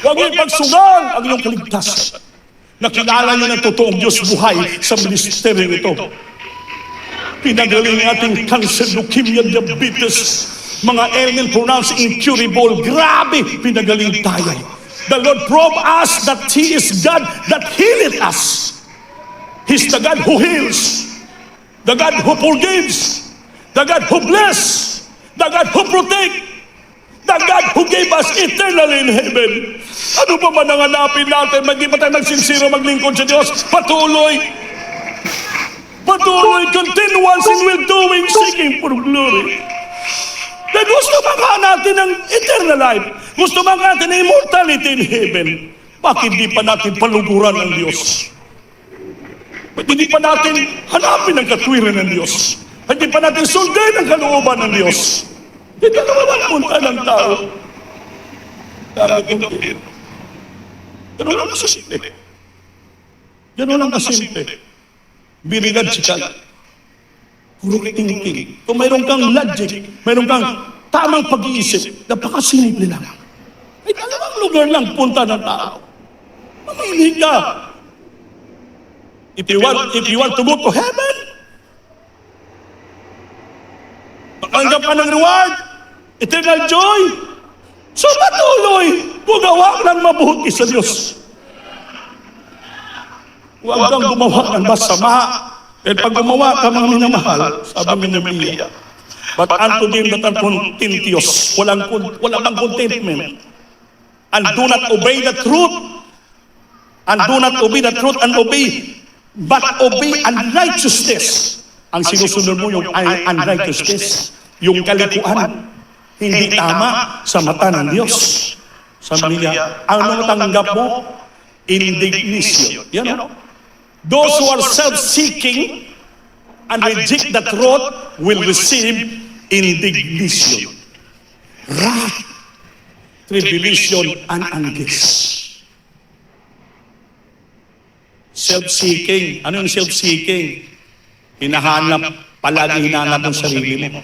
Huwag niyo ipagsugal ang iyong kaligtasan. Nakilala niyo ng totoong Diyos buhay sa ministeryo ito. Pinagaling ating cancer, leukemia, diabetes, mga ailment pronounced incurable. Grabe, pinagaling tayo. The Lord proved us that He is God that healeth us. He's the God who heals, the God who forgives, the God who blesses, the God who protects, the God who gave us eternally in heaven. Ano pa man ang hanapin natin, hindi pa tayo magsinsiro maglingkod sa Diyos, patuloy, continuous in well-doing, seeking for glory. Dahil gusto ba natin ang eternal life? Gusto ba natin ang immortality in heaven? Bakit di pa natin paluguran ng Diyos? Bakit hindi pa natin hanapin ang katwiran ng Diyos? Hindi pa natin sundan ang kalooban ng Diyos? Ito naman ang punta ng tao. Ganun lang kasimple. Ganun lang kasimple. Birilad si Kal. Correct thinking. Kung mayroon kang logic, mayroon kang tamang pag-iisip, napakasimple lang. Ay dalawang lugar lang punta ng tao. Mamili ka. If you want to go to heaven, makanggap ka ng reward, eternal joy, so patuloy, gumawa ng mabuti sa Diyos. Huwag kang gumawa ng masama. Dahil pag gumawa ka mga minamahal, sabi ni Biblia, but unto them that are contentious, walang bang contentment, and do not obey the truth, and do not obey the truth, and obey, but obey unrighteousness. Ang sinusunod mo yung unrighteousness, yung kalikuan, hindi tama sa mata ng Diyos. Sabi niya, ano tanggap mo? Indignation. Yan o. Those who are self-seeking and reject the truth will receive indignation, wrath, tribulation, and anguish. Self-seeking. Ano yung self-seeking? Palagi hinahanap ang sarili mo.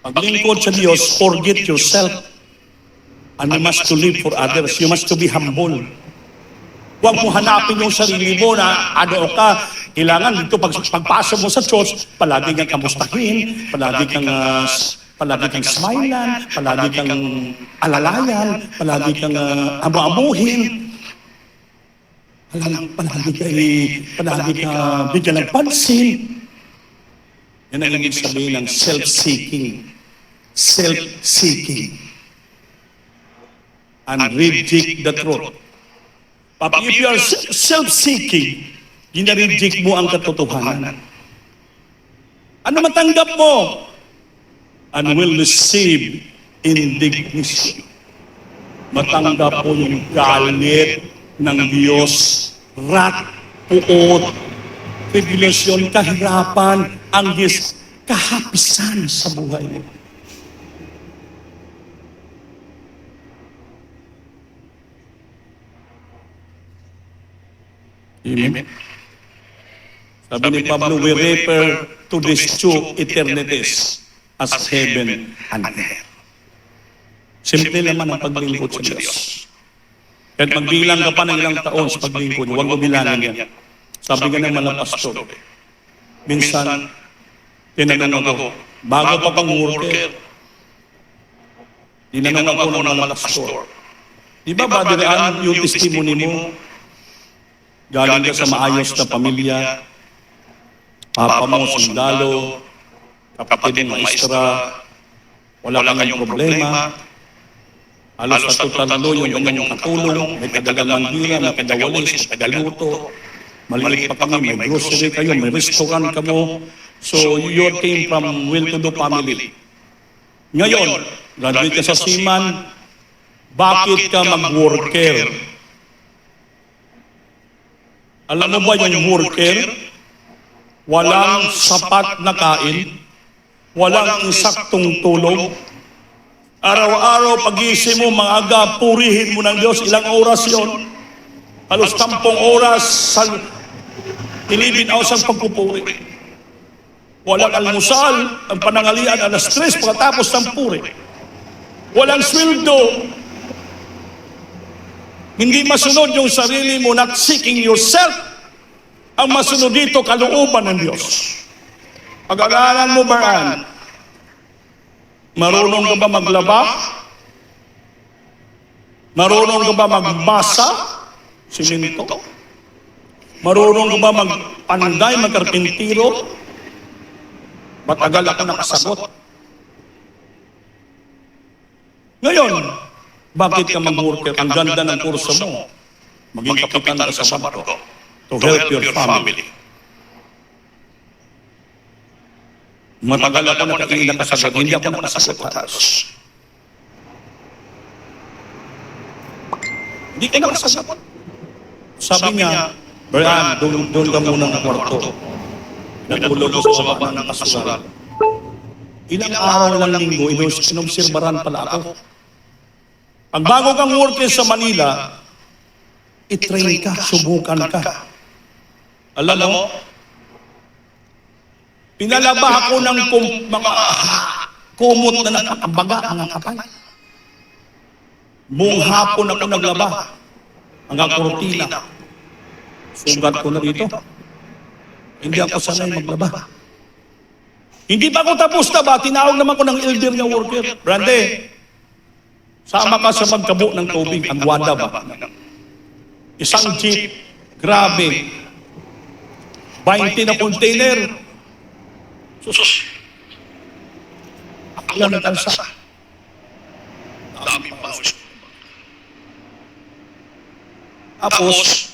Paglingkod sa Diyos, forget yourself. And you must to live for others. You must to be humble. Huwag mo hanapin yung sarili mo na ano ka. Kailangan dito pagpasok mo sa church, palagi kang kamustahin, palagi kang smilan, palagi kang alalayan, palagi kang amu-amuhin. Palagi ka bigyan ng pansin. Yan ang ibig sabihin ng self-seeking. Self-seeking. And reject the truth. But if you are self-seeking, ginareject mo ang katotohanan. Ano matanggap mo? And will receive indignation. Matanggap mo yung galit ng Diyos, wrath, puot, tribulation, kahirapan, anguish, kahapisan sa buhay mo. Amen. Sabi ni Pablo, we refer to these two eternities as heaven and earth. Simple naman ang paglingkod sa Diyos. Kahit magbilang ka pa ng ilang taon sa paglingkod, huwag mo bilangin yan. Sabi ka naman ng pastor, minsan, tinanong ako, bago pa kang worker, tinanong ako ng mga pastor, di ba badiraan yung testimony mo? Galing ka sa maayos na pamilya, papa mo, sundalo, kapatid mo, maestra, wala kang problema, halos natutalo yung kanyang katulong, may kadagalang hira, may kadawalis, may kadaluto, maliit pa kami, may grocery kayo, may restaurant ka mo, so you came from well-to-do family. Ngayon, graduate ka sa seaman, bakit ka mag-worker? Alam mo ba yung worker, walang sapat na kain, walang insaktong tulog, araw-araw pag-iisip mo, maaga, purihin mo ng Diyos, ilang oras yon? Halos 10 oras sa 11 hours ang pagpupuri. Walang almusal, ang panangalian, alas 3 pagkatapos ng puri. walang sweldo, hindi masunod yung sarili mo, not seeking yourself, ang masunod dito, kalooban ng Diyos. Pag-aralan mo ba, marunong ka ba maglaba? Marunong ka ba magbasa? Simento? Marunong ka ba magpanday, magkarpintiro? Matagal ako nakasagot. Ngayon, bakit ka mag-worker? Ang ganda ng kurso mo. Maging kapitan ka sa barko to help your family. Matagal ako nakasagot. Hindi ako nakasagot halos. Hindi ka nakasagot. Sabi niya, Brian, doon ka muna ng kwarto. Natulog ko sa baba ng kasural. Ilang araw lang linggo, inobserbaran pala ako. Pag bago kang worker sa Manila, itrain ka, subukan ka. Alam mo, pinalaba ako ng mga kumot na nakakabaga, mga kapal. Buong hapon ako naglaba. Hanggang kurtina. Sugat ko na dito. Hindi ako sanay maglaba. Hindi pa ako tapos na ba? Tinawag naman ko ng elder na worker. Brande, sama ka sa magkabo ng tubig. Ang wada ba? Isang jeep. Grabe. 20 na container. Sus. Akala na tansa. Dami pa. Tapos,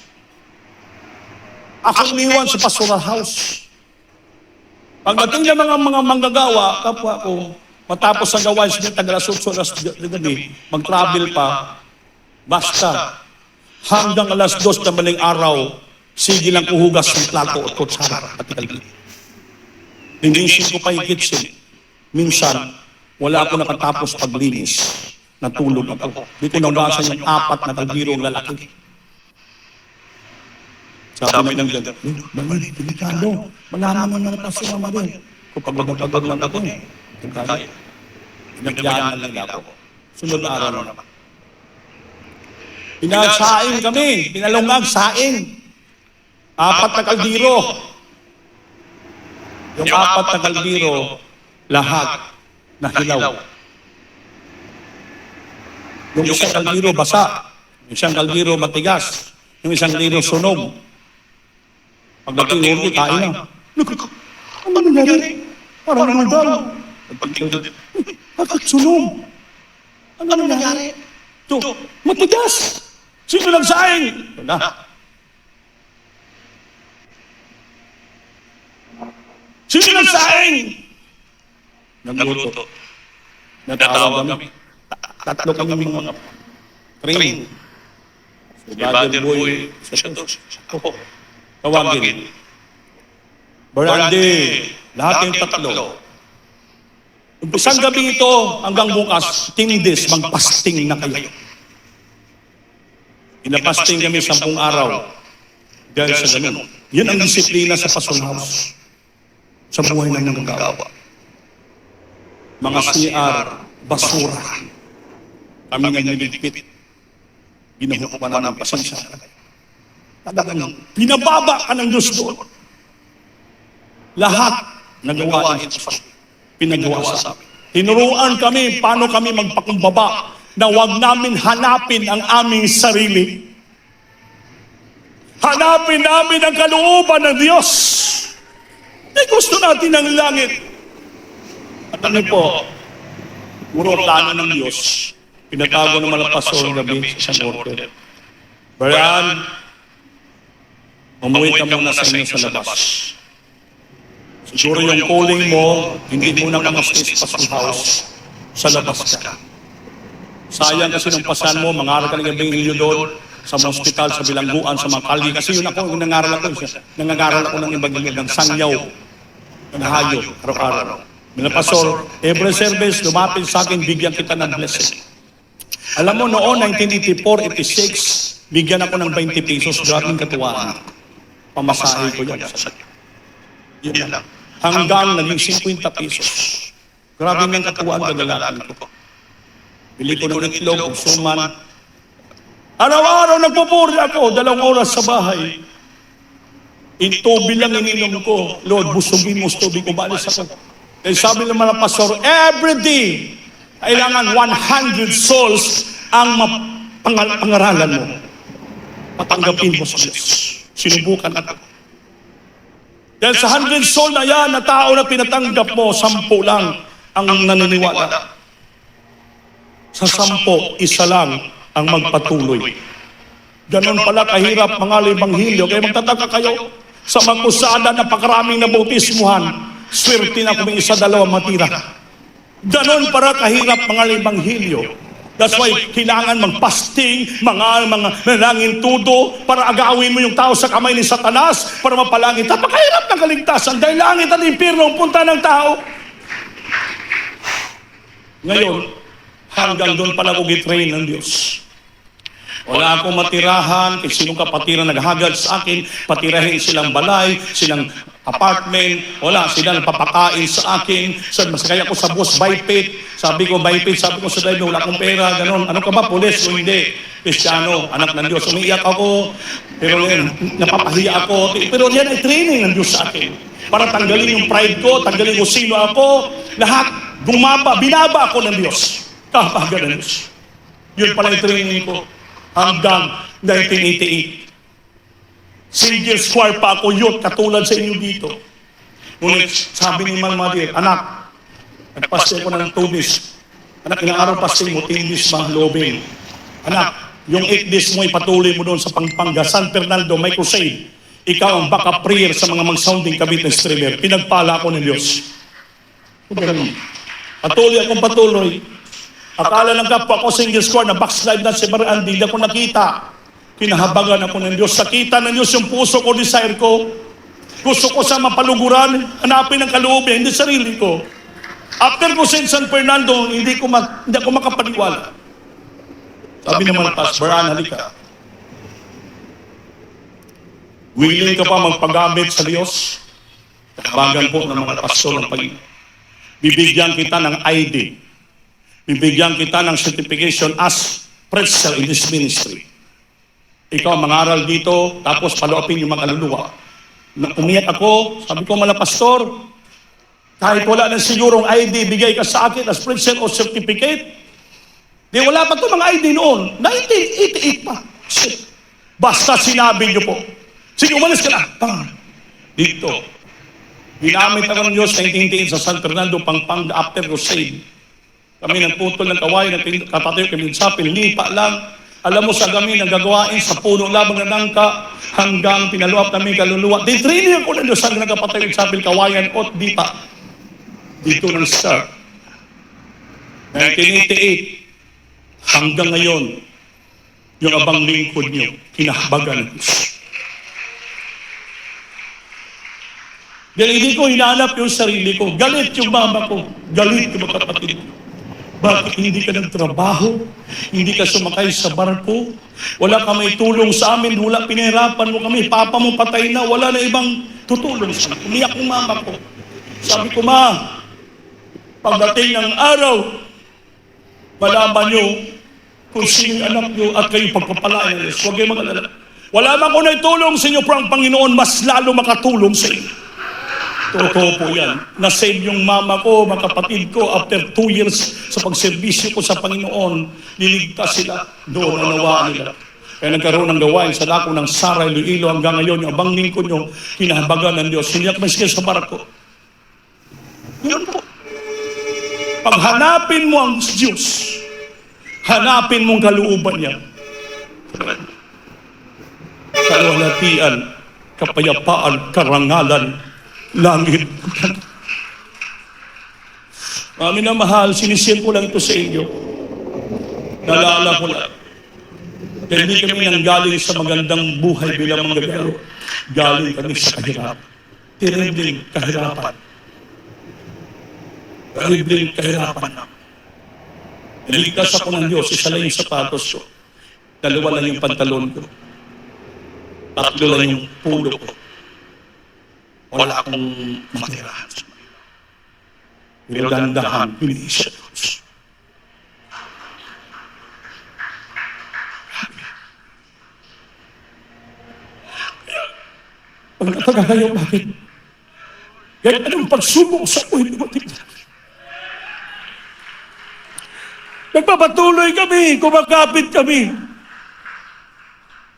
ako umiwan sa pastoral house. Pagdating ng mga manggagawa, kapwa ko, matapos ang gawain siya, tagalas 8 oras na gabi, mag-travel pa, basta, hanggang alas 2 na maling araw, sige lang kuhugas ng plato at kutsara at ikalbi. Linisin ko pa yung kitchen. Minsan, wala ako nakatapos paglinis. Natulog ako. Di ko nabasan yung 4 na kaldirong lalaki. Sabi ng ganda, Bali, delikado. Malaman mo na pasama rin. Kung pagod lang ako eh. Kaya, nagyaan lang ako. Sunod na araw naman. Pinasaing kami, pinalungag saing. 4 na kaldiro. Yung 4 na kaldiro, lahat nahilaw. Yung isang kaldiro basa, yung isang kaldiro matigas, yung isang kaldiro sunog. Pagdating ulit, kain na. Ano nangyari? Parang naman daw. Bakit sunog? Ano nangyari? Ito, matigas. Sino nagsaing? Wala. Sino nagsaing? Nagluto. Natawag kami. Tatlo kami mga train. Si Brother Boy, siya to. Ako. Tawagin. Brande, lahat yung tatlo. Isang gabi ito hanggang bukas, 10 days, magpasting na kayo. Pinapasting kami 10 araw. Dahil sa ganun. Yan ang disiplina sa Passion House. Sa buhay ng nanggagawa. Mga CR, basura. Kami nga nilipit. Ginawa pa ng pasensya. Talagang pinababa ka ng Diyos doon. Lahat nagawa pinagawa sa amin. Tinuruan kami paano kami magpakumbaba na huwag namin hanapin ang aming sarili. Hanapin namin ang kalooban ng Diyos. Ay gusto natin ang langit. At ano po, puro plano ng Diyos. Pinatago ng mga pastor gabi sa worker. Brian, umuwi ka muna sa inyo sa labas. Siguro yung calling mo, hindi mo na mga Passion House, sa labas ka. Sayang kasi nung pasan mo, mangaral ka ng gabing inyo doon, sa mga hospital, sa bilangguan, sa mga kalye. Kasi yun ako, yung nangaral ako, ng ibang ng sangyaw, ng hayo, araw-araw. Mga pastor, every service, lumapit sa akin, bigyan kita ng blessing. Alam mo, noon, 1984, 86, bigyan ako ng 20 pesos, grabing katuwaan. Pamasahe ko yan. Yun lang. Hanggang naging 50 pesos. Grabe ng katuwaan ng lalaki ko. Bili ko ng itlog, suman. Araw-araw nagpupuri ako, 2 oras sa bahay. Tubig lang ininom ko. Lord, busugin mo sa tubig ko, balis ako. Kaya sabi ng mga pastor, every day, kailangan 100 souls ang pangaralan mo. Patanggapin mo sa Diyos. Sinubukan ako. Dahil sa 100 soul na yan, na tao na pinatanggap mo, 10 lang ang naniniwala. Sa 10, isa lang ang magpatuloy. Ganon pala kahirap mga Ebanghelyo. Kaya magtataka kayo, sa magkusada na pakaraming nabautismuhan, swerte na kung may 1-2 matira. Ganon para kahirap mga Ebanghelyo. That's why kailangan mag-fasting, mga nanangin tudo para agawin mo yung tao sa kamay ni Satanas para mapalangit. Napakahirap ng kaligtasan dahil langit at impyerno ang punta ng tao. Ngayon, hanggang doon pala ko gitrain ng Diyos. Wala akong matirahan, kung sinong kapatiran naghagad sa akin, patirahin silang balay, silang apartment, wala, sila nagpapakain sa akin, masakay ako sa bus, Bipit, sabi ko sa driver, wala akong pera, gano'n, ano ka ba, pulis o hindi? Kristiyano, anak ng Diyos, umiiyak ako, pero napapahiya ako, pero yan ay training ng Diyos sa akin, para tanggalin yung pride ko, tanggalin ko sino ako, lahat, binaba ako ng Diyos, kapaga ng Diyos. Yun pala yung training ko. Hanggang 1988. Single square pa ako yun, katulad sa inyo dito. Ngunit sabi ni Ma'am Madir, anak, nagpaste ko ng 2 days. Anak, ilang araw paste mo, 10 days mga lobing. Anak, yung 8 days mo ipatuloy mo doon sa Pampanga, San Fernando, may crusade. Ikaw ang backup prayer sa mga mag-sounding kabit ng streamer. Pinagpala ko ng Diyos. Patuloy. Akala ng kapwa ko single square na backslide na si Marian, hindi ako nakita. Kinahabagan ako ng Diyos. Sakita ng Diyos yung puso ko, desire ko. Gusto ko sa mapaluguran, hanapin ang kalooban, hindi sarili ko. After ko sa San Fernando, hindi ako makapaniwala. Sabi naman, Pastor Brian, halika. Willing ka pa magpagamit sa Diyos? Kabagan po ng mga pastor ng Panginoon. Bibigyan kita ng ID. Bibigyan kita ng certification as preacher in this ministry. Ikaw mangaral dito, tapos paluapin yung mga kaluluwa. Umiyak ako, sabi ko mga pastor, kahit wala na sigurong ID, bigay ka sa akin as preacher o certificate. Di wala pa ito mga ID noon. 1988 pa. Basta sinabi niyo po. Sige, umalis ka na. Dito. Ginamit ako ng Diyos 1988 sa San Fernando, Pampanga, after crusade. Kami nagputol ng kawain, kapatid kami sa Pilnipa lang. Alam mo sa gamin, nagagawain sa puno labang na nangka hanggang pinaluap namin kaluluwa. Di training ko na Diyos ang nagkapatid sa Pilkawayan o di pa. Dito ng start. 1988 hanggang ngayon, yung abang lingkod niyo, kinahabagan ng Diyos. Dahil hindi ko hinanap yung sarili ko. Galit yung mama ko. Galit yung mga kapatid ko. Bakit hindi ka nagtrabaho? Hindi ka sumakay sa barko? Wala ka may tulong sa amin? Wala, pinahirapan mo kami. Papa mo patay na. Wala na ibang tutulong sa amin. Umiyak yung mama ko. Sabi ko, ma, pagdating ng araw, malaman nyo kung sino yung anak nyo at kayo pagpapalaan ng Diyos. Huwag kayo mag-alala. Wala man ko na itulong sa inyo, pero ang Panginoon mas lalo makatulong sa inyo. Totoo po yan. Na-save yung mama ko, mga kapatid ko, after 2 years sa pagserbisyo ko sa Panginoon, niligtas sila. Doon ang nawaan nila. Kaya nagkaroon ng gawain sa dako ng Sara, Iloilo, hanggang ngayon, yung abang lingkod nyo, kinahabagan ng Diyos. Hindi ako masikil sa barako. Yun po. Paghanapin mo ang Diyos, hanapin mong kalooban niya. Kalwalatian, kapayapaan, karangalan, langit. Mami na mahal, sinisir ko lang ito sa inyo. Nalala ko lang. Dahil hindi kami nang galing sa magandang buhay bilang manggagalo. Galing kami sa kahirapan. Terribling kahirapan. Terribling kahirapan na. Niligtas ako ng Diyos, isa lang yung sapatos ko. 2 lang yung pantalon ko. 3 lang yung pulo ko. Wala akong matirahan. Pero dandahan, piniisa Diyos. Ang natagagayaw natin. Kahit anong pagsubok sa buhay mo, nagpapatuloy kami, kumakapit kami.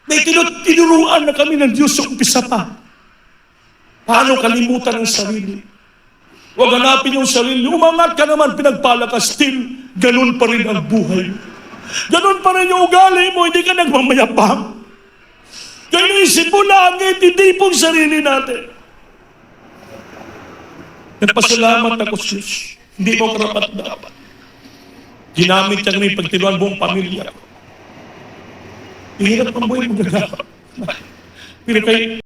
May tinuruan na kami ng Diyos sa umpisa pa. Paano kalimutan ang sarili? Huwag hanapin yung sarili. Umangat ka naman, pinagpala ka, still, ganun pa rin ang buhay. Ganun pa rin yung ugali mo, hindi ka nagmamayapang. Kaya isip mo langit, hindi pong sarili natin. Nagpasalamat ako sa Diyos. Hindi mo karapat dapat. Ginamit niya kami pagtinuan buong pamilya ko. Hirap ang buhay mo gagawin. Pero kay